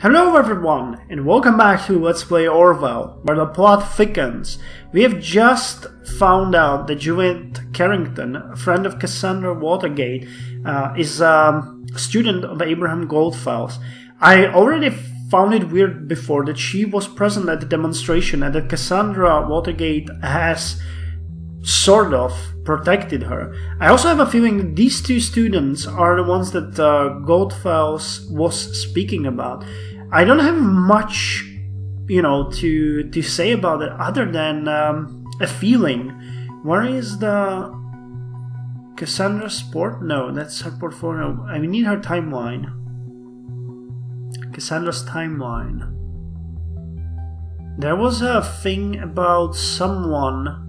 Hello everyone, and welcome back to Let's Play Orwell, where the plot thickens. We have just found out that Juliet Carrington, a friend of Cassandra Watergate, is a student of Abraham Goldfels. I already found it weird before that she was present at the demonstration and that Cassandra Watergate has sort of protected her. I also have a feeling that these two students are the ones that Goldfels was speaking about. I don't have much, to say about it other than a feeling. Where is the Cassandra Sport? No, that's her portfolio. I need her timeline. Cassandra's timeline. There was a thing about someone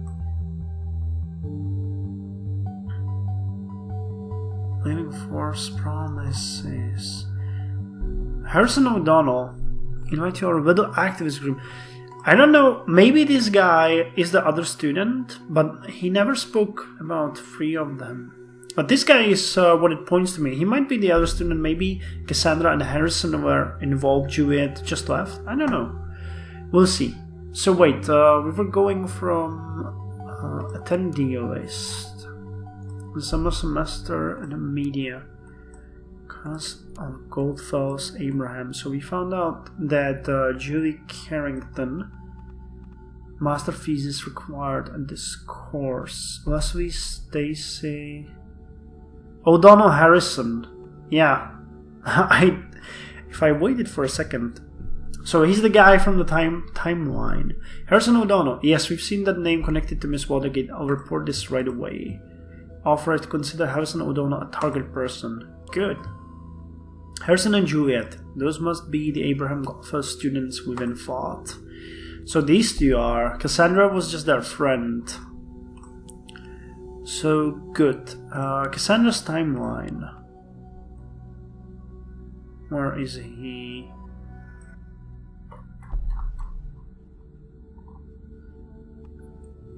living force promises. Harrison O'Donnell, invite to our widow activist group. I don't know, maybe this guy is the other student, but he never spoke about three of them. But this guy is what it points to me. He might be the other student, maybe Cassandra and Harrison were involved, Juliet just left. I don't know. We'll see. So wait, we were going from attendee list. The summer semester and the media. Cause of Goldfels Abraham. So we found out that Julie Carrington, master thesis required in this course. Leslie Stacy O'Donnell Harrison. Yeah. If I waited for a second. So he's the guy from the timeline. Harrison O'Donnell. Yes, we've seen that name connected to Miss Watergate. I'll report this right away. Offer to consider Harrison O'Donnell a target person. Good. Harrison and Juliet. Those must be the Abraham Goldfels students we've been fought. So these two are. Cassandra was just their friend. So good. Cassandra's timeline. Where is he?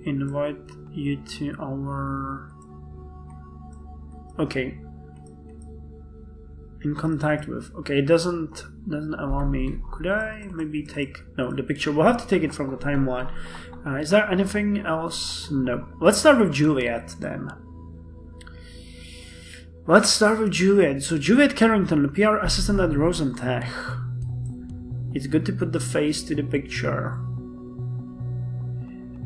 Invite you to our... Okay. In contact with. Okay, it doesn't allow me. Could I maybe take... No, the picture. We'll have to take it from the timeline. Is there anything else? No. Let's start with Juliet then. Let's start with Juliet. So Juliet Carrington, the PR assistant at Rosentech. It's good to put the face to the picture.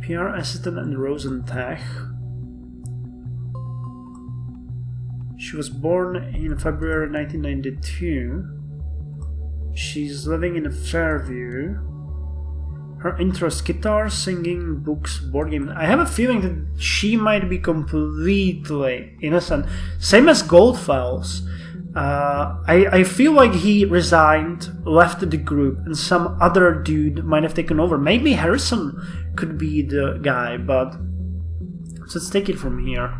PR assistant at Rosentech. She was born in February 1992. She's living in Fairview. Her interests: guitar, singing, books, board games. I have a feeling that she might be completely innocent. Same as Goldfels. I feel like he resigned, left the group, and some other dude might have taken over. Maybe Harrison could be the guy, but... So let's take it from here.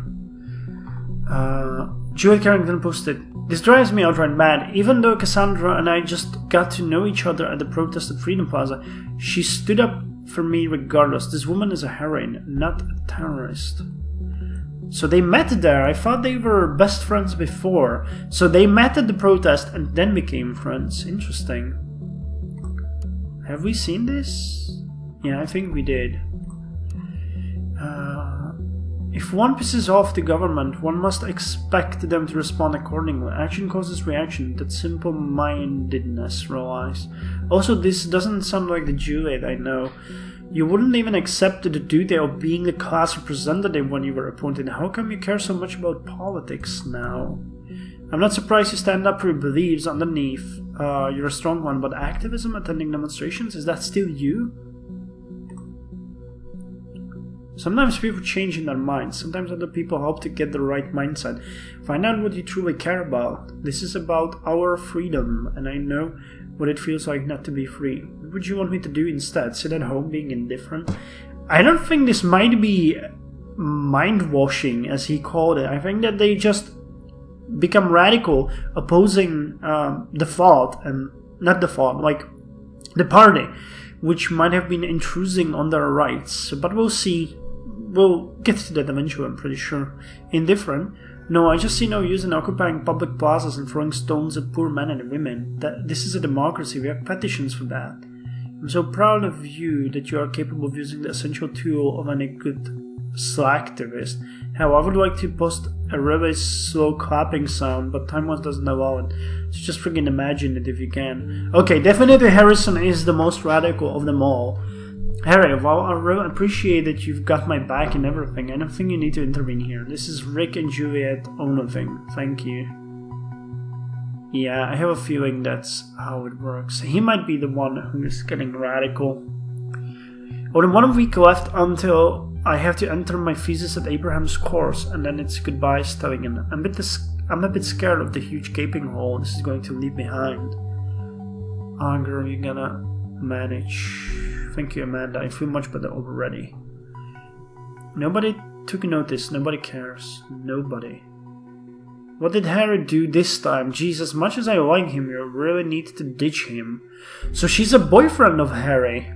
Juliet Carrington posted, "This drives me outright mad. Even though Cassandra and I just got to know each other at the protest at Freedom Plaza, she stood up for me regardless. This woman is a heroine, not a terrorist." So they met there. I thought they were best friends before. So they met at the protest and then became friends. Interesting. Have we seen this? Yeah, I think we did. If one pisses off the government, one must expect them to respond accordingly. Action causes reaction. That simple-mindedness relies. Also, this doesn't sound like the Juliet I know. You wouldn't even accept the duty of being the class representative when you were appointed. How come you care so much about politics now? I'm not surprised you stand up for your beliefs underneath. You're a strong one, but activism, attending demonstrations, is that still you? Sometimes people change in their minds. Sometimes other people help to get the right mindset. Find out what you truly care about. This is about our freedom, and I know what it feels like not to be free. What would you want me to do instead? Sit at home being indifferent? I don't think this might be mind-washing, as he called it. I think that they just become radical, opposing the thought, and not the thought, like the party, which might have been intruding on their rights. But we'll see. We'll get to that eventually, I'm pretty sure. Indifferent. No, I just see no use in occupying public plazas and throwing stones at poor men and women. This is a democracy. We have petitions for that. I'm so proud of you that you are capable of using the essential tool of any good slacktivist. Hell, I would like to post a really slow clapping sound, but time doesn't allow it. So just freaking imagine it if you can. Okay, definitely Harrison is the most radical of them all. Harry, well, I really appreciate that you've got my back and everything. I don't think you need to intervene here. This is Rick and Juliet Onlything. Thank you. Yeah, I have a feeling that's how it works. He might be the one who's getting radical. Only 1 week left until I have to enter my thesis at Abraham's course, and then it's goodbye Stellingen. I'm a bit scared of the huge gaping hole this is going to leave behind. Oh, girl, you're gonna manage. Thank you, Amanda. I feel much better already. Nobody took notice. Nobody cares. Nobody. What did Harry do this time? Jeez, as much as I like him, you really need to ditch him. So she's a boyfriend of Harry.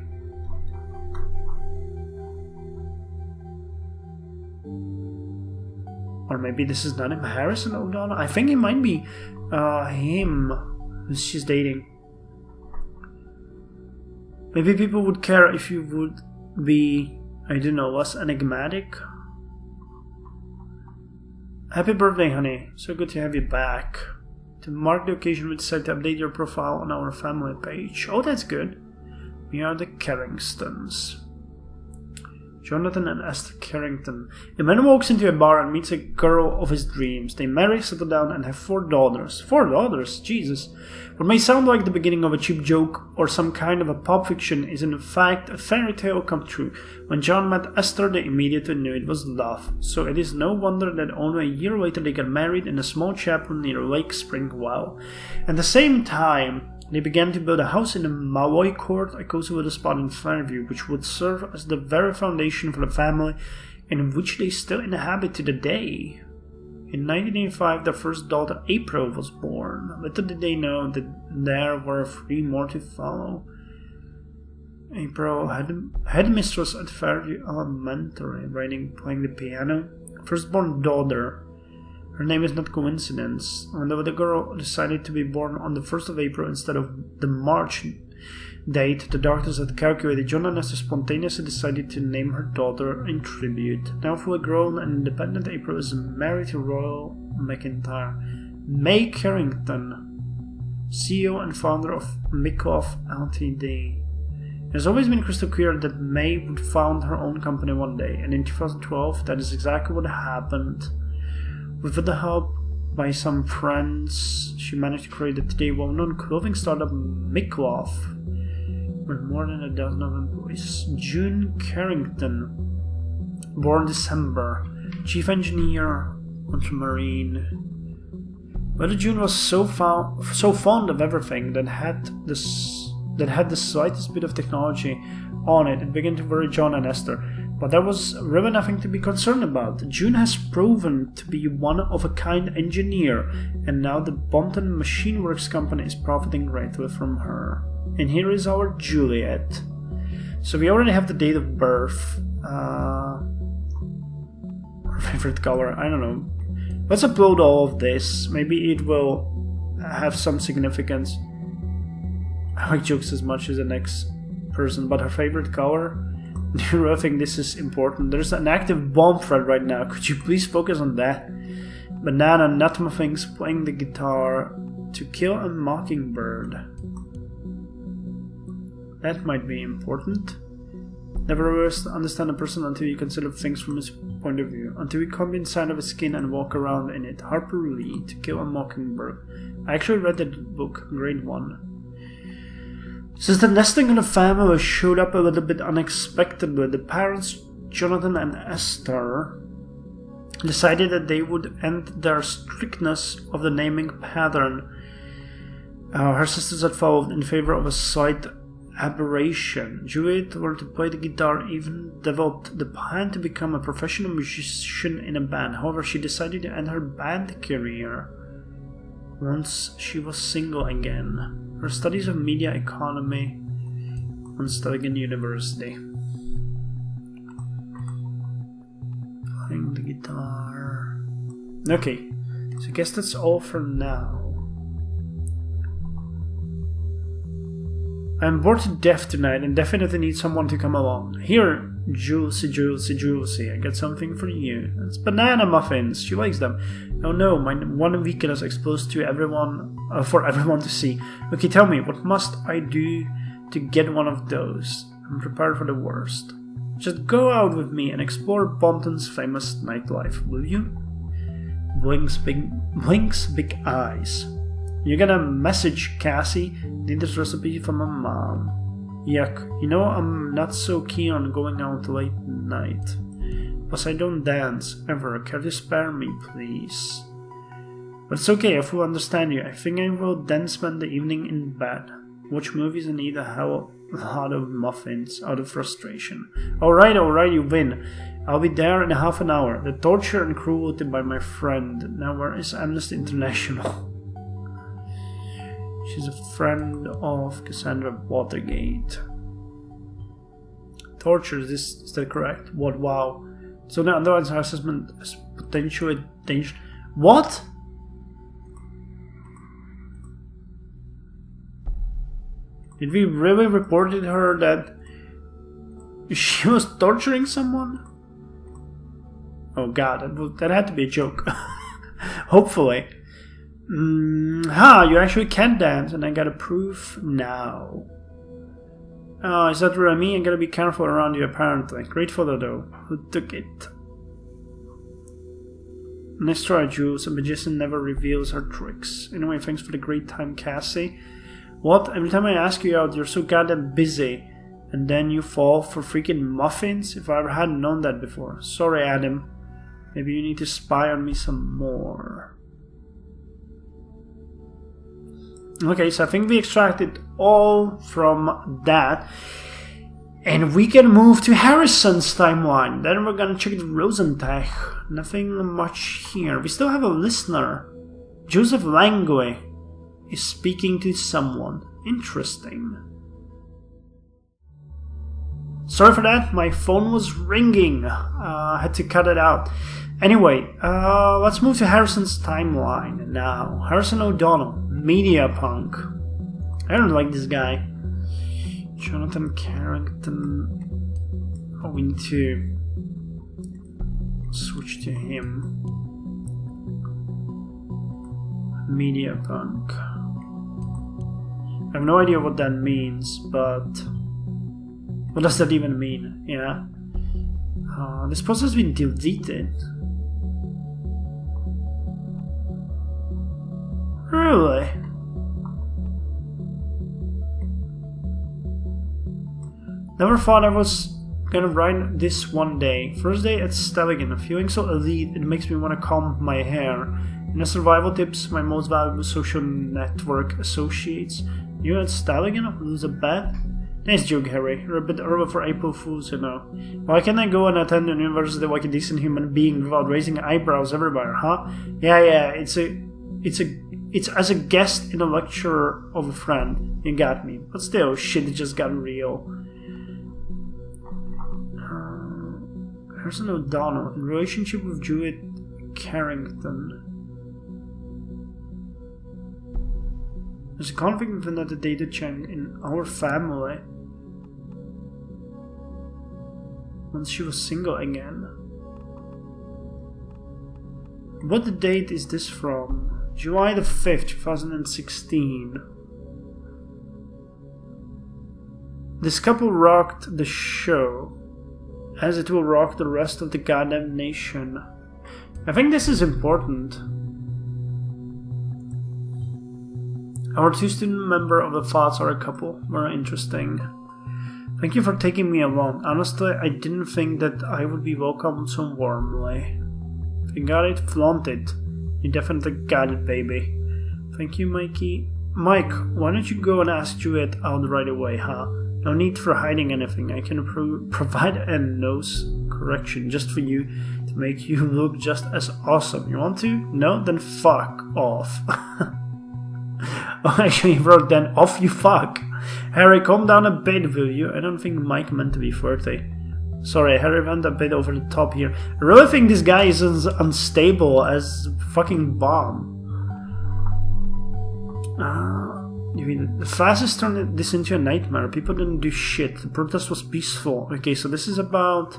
Or maybe this is not him. Harrison O'Donnell? I think it might be him who she's dating. Maybe people would care if you would be, I don't know, less enigmatic. Happy birthday, honey. So good to have you back. To mark the occasion, we decided to update your profile on our family page. Oh, that's good. We are the Carringtons. Jonathan and Esther Carrington. A man walks into a bar and meets a girl of his dreams. They marry, settle down, and have 4 daughters. 4 daughters? Jesus. What may sound like the beginning of a cheap joke or some kind of a pulp fiction is in fact a fairy tale come true. When John met Esther, they immediately knew it was love. So it is no wonder that only a year later they got married in a small chapel near Lake Springwell. At the same time, they began to build a house in the Malloy Court, a cozy little spot in Fairview, which would serve as the very foundation for the family, and which they still inhabit to the day. In 1985, their first daughter April was born. Little did they know that there were 3 more to follow. April headmistress at Fairview Elementary, playing the piano. Firstborn daughter. Her name is not coincidence. When the girl decided to be born on the 1st of April instead of the March date the doctors had calculated, John and Esther spontaneously decided to name her daughter in tribute. Now fully grown and independent, April is married to Royal McIntyre. May Carrington, CEO and founder of Mikloff Ltd. It has always been crystal clear that May would found her own company one day, and in 2012 that is exactly what happened. With the help by some friends, she managed to create the today well-known clothing startup Mikloff, with more than a dozen of employees. June Carrington, born December, chief engineer, ultramarine. Whether June was so fond of everything that had the slightest bit of technology on it, it began to worry John and Esther. But there was really nothing to be concerned about. June has proven to be one of a kind engineer, and now the Bonton Machine Works company is profiting greatly from her. And here is our Juliet. So we already have the date of birth. Her favorite color, I don't know. Let's upload all of this. Maybe it will have some significance. I like jokes as much as the next person, but her favorite color? Do you really think this is important? There's an active bomb threat right now. Could you please focus on that? Banana Nutmuffins playing the guitar to kill a mockingbird. That might be important. Never really understand a person until you consider things from his point of view. Until you come inside of his skin and walk around in it. Harper Lee, To Kill a Mockingbird. I actually read that book, grade 1. Since the nesting of the family showed up a little bit unexpectedly, the parents, Jonathan and Esther, decided that they would end their strictness of the naming pattern her sisters had followed in favor of a slight aberration. Juliet learned to play the guitar, even developed the plan to become a professional musician in a band. However, she decided to end her band career once she was single again. Her studies of media economy on Stellingen University. Playing the guitar. Okay, so I guess that's all for now. I'm bored to death tonight and definitely need someone to come along. Here, Julesy, I got something for you. It's banana muffins. She likes them. Oh no, my one weekend is exposed to everyone, for everyone to see. Okay, tell me, what must I do to get one of those? I'm prepared for the worst. Just go out with me and explore Bonton's famous nightlife, will you? Blinks big eyes. You're gonna message Cassie? Need this recipe from my mom. Yuck. You know I'm not so keen on going out late night. Plus I don't dance, ever. Care to spare me, please? But it's okay, I fully understand you. I think I will then spend the evening in bed. Watch movies and eat a hell of a lot of muffins out of frustration. Alright, you win. I'll be there in half an hour. The torture and cruelty by my friend. Now where is Amnesty International? She's a friend of Cassandra Watergate. Torture, is that correct? What? Wow. So the underlines her assessment as potentially dangerous. What? Did we really reported her that she was torturing someone? Oh god, that had to be a joke. Hopefully. You actually can dance, and I gotta prove now. Oh, is that really me? I gotta be careful around you, apparently. Great photo, though. Who took it? Nice try, Jules. A magician never reveals her tricks. Anyway, thanks for the great time, Cassie. What? Every time I ask you out, you're so goddamn busy. And then you fall for freaking muffins? If I ever hadn't known that before. Sorry, Adam. Maybe you need to spy on me some more. Okay, so I think we extracted all from that. And we can move to Harrison's timeline. Then we're gonna check the Rosentag. Nothing much here. We still have a listener. Joseph Langue is speaking to someone. Interesting. Sorry for that, my phone was ringing. I had to cut it out. Anyway, let's move to Harrison's timeline now. Harrison O'Donnell, media punk. I don't like this guy. Jonathan Carrington. Oh, we need to switch to him. Media punk. I have no idea what that means, but what does that even mean? Yeah. This post has been deleted. Really? Never thought I was gonna write this one day. First day at Stelligan, feeling so elite it makes me want to comb my hair. In the survival tips, my most valuable social network associates. You at Stelligan? Lose a bet? Nice joke, Harry. You're a bit early for April Fools, you know. Why can't I go and attend a university like a decent human being without raising eyebrows everywhere, huh? Yeah, it's as a guest in a lecture of a friend. You got me. But still, shit just got real. Harrison O'Donnell, in relationship with Juliet Carrington. There's a conflict with another data chain in our family. Once she was single again. What date is this from? July the 5th, 2016. This couple rocked the show, as it will rock the rest of the goddamn nation. I think this is important. Our two student member of the thoughts are a couple. Very interesting. Thank you for taking me along. Honestly, I didn't think that I would be welcomed so warmly. If you got it, flaunt it. You definitely got it, baby. Thank you, Mikey. Mike, why don't you go and ask Juliet out right away, huh? No need for hiding anything. I can provide a nose correction just for you to make you look just as awesome. You want to? No? Then fuck off. Oh, actually, he wrote then, off you fuck. Harry, calm down a bit, will you? I don't think Mike meant to be flirty. Sorry, I went a bit over the top here. I really think this guy is as unstable as fucking bomb. The fastest turned this into a nightmare. People didn't do shit. The protest was peaceful. Okay, so this is about...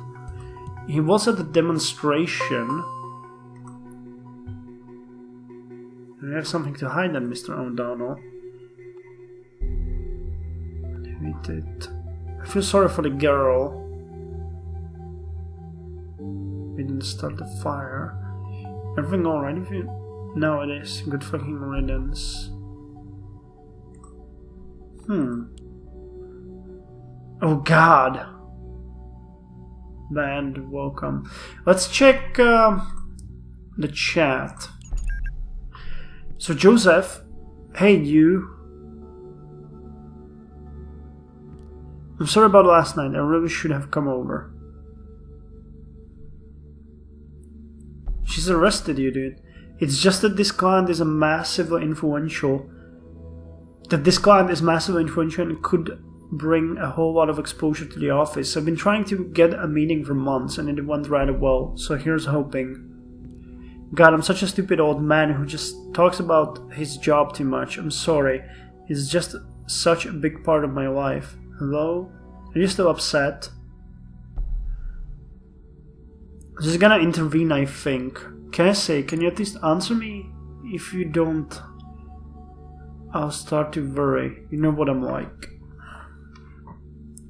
He was at the demonstration. You have something to hide then, Mr. O'Donnell. I feel sorry for the girl. We didn't start the fire. Everything alright if you... No, it is. Good fucking riddance. Oh god. Band, welcome. Let's check the chat. So Joseph, hey you. I'm sorry about last night. I really should have come over. She's arrested you, dude. It's just that this client is massively influential. And could bring a whole lot of exposure to the office. I've been trying to get a meeting for months and it went rather well, so here's hoping. God, I'm such a stupid old man who just talks about his job too much. I'm sorry. It's just such a big part of my life. Hello? Are you still upset? I'm just gonna intervene, I think. Cassie, can you at least answer me? If you don't, I'll start to worry. You know what I'm like.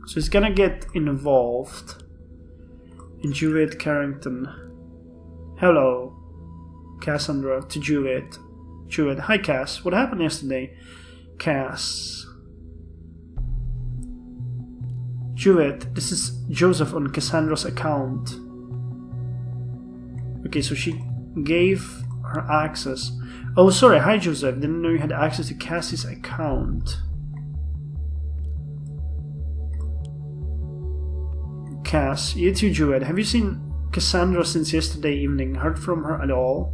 So he's gonna get involved. In Juliet Carrington. Hello. Cassandra to Juliet. Juliet, hi Cass. What happened yesterday? Cass. Juliet, this is Joseph on Cassandra's account. Okay, so she gave her access. Oh, sorry. Hi, Joseph. Didn't know you had access to Cassie's account. Cass, you too, Juliet. Have you seen Cassandra since yesterday evening? Heard from her at all?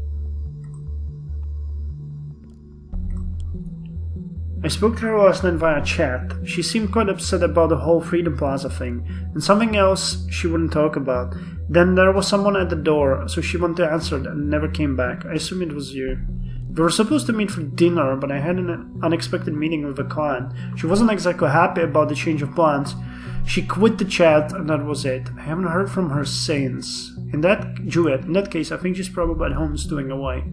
I spoke to her last night via chat. She seemed quite upset about the whole Freedom Plaza thing, and something else she wouldn't talk about. Then there was someone at the door, so she wanted to answer it and never came back. I assume it was you. We were supposed to meet for dinner, but I had an unexpected meeting with a client. She wasn't exactly happy about the change of plans. She quit the chat, and that was it. I haven't heard from her since. Juliet, in that case, I think she's probably at home stowing away.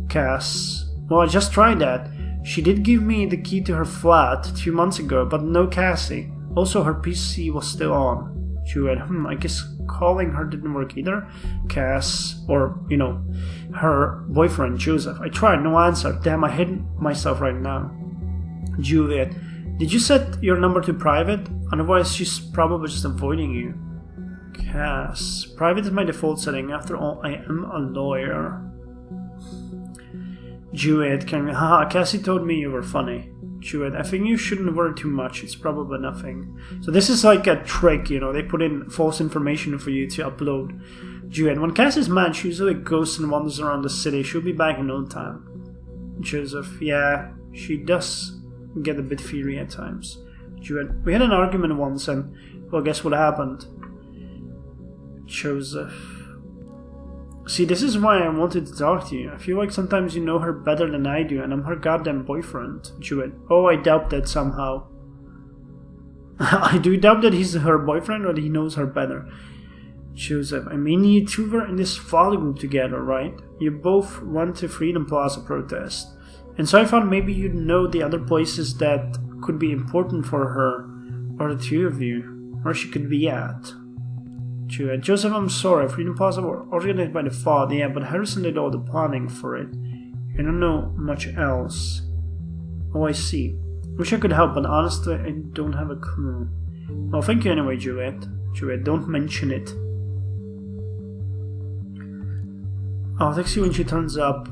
Cass. Well, I just tried that. She did give me the key to her flat 2 months ago, but no Cassie. Also, her PC was still on. Juliet, I guess calling her didn't work either. Cass, or, her boyfriend, Joseph. I tried, no answer. Damn, I hate myself right now. Juliet, did you set your number to private? Otherwise, she's probably just avoiding you. Cass, private is my default setting. After all, I am a lawyer. Juliet, haha, Cassie told me you were funny. Juliet, I think you shouldn't worry too much. It's probably nothing. So this is like a trick, they put in false information for you to upload. Juliet, when Cassie's mad, she usually goes and wanders around the city. She'll be back in no time. Joseph, yeah, she does get a bit fiery at times. Juliet, we had an argument once and, well, guess what happened? Joseph. See, this is why I wanted to talk to you. I feel like sometimes you know her better than I do, and I'm her goddamn boyfriend. Juliet. Oh, I doubt that somehow. I do doubt that he's her boyfriend or that he knows her better. Joseph, I mean, you two were in this follow group together, right? You both went to Freedom Plaza protest. And so I thought maybe you'd know the other places that could be important for her, or the two of you, where she could be at. Juliet, Joseph, I'm sorry. Freedom Plaza were organized by the father, yeah, but Harrison did all the planning for it. I don't know much else. Oh, I see. Wish I could help, but honestly, I don't have a clue. Well, thank you anyway, Juliet. Juliet, don't mention it. I'll text you when she turns up,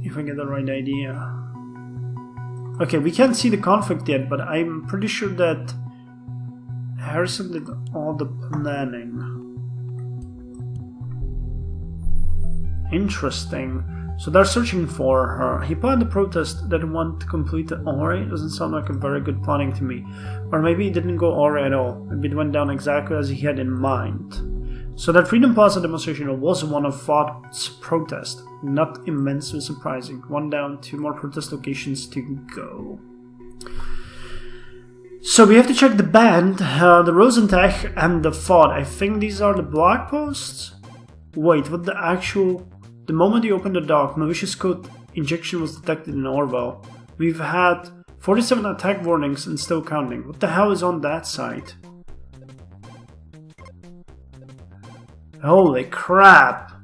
if I get the right idea. Okay, we can't see the conflict yet, but I'm pretty sure that Harrison did all the planning. Interesting. So they're searching for her. He planned the protest that want to complete the Ori. Doesn't sound like a very good planning to me. Or maybe it didn't go Ori at all. Maybe it went down exactly as he had in mind. So that Freedom Plaza demonstration was one of Thought's protests. Not immensely surprising. One down, 2 more protest locations to go. So we have to check the band, the Rosentag and the Thought. I think these are the blog posts? Wait, what the actual... The moment you open the dock, malicious code injection was detected in Orwell. We've had 47 attack warnings and still counting. What the hell is on that site? Holy crap!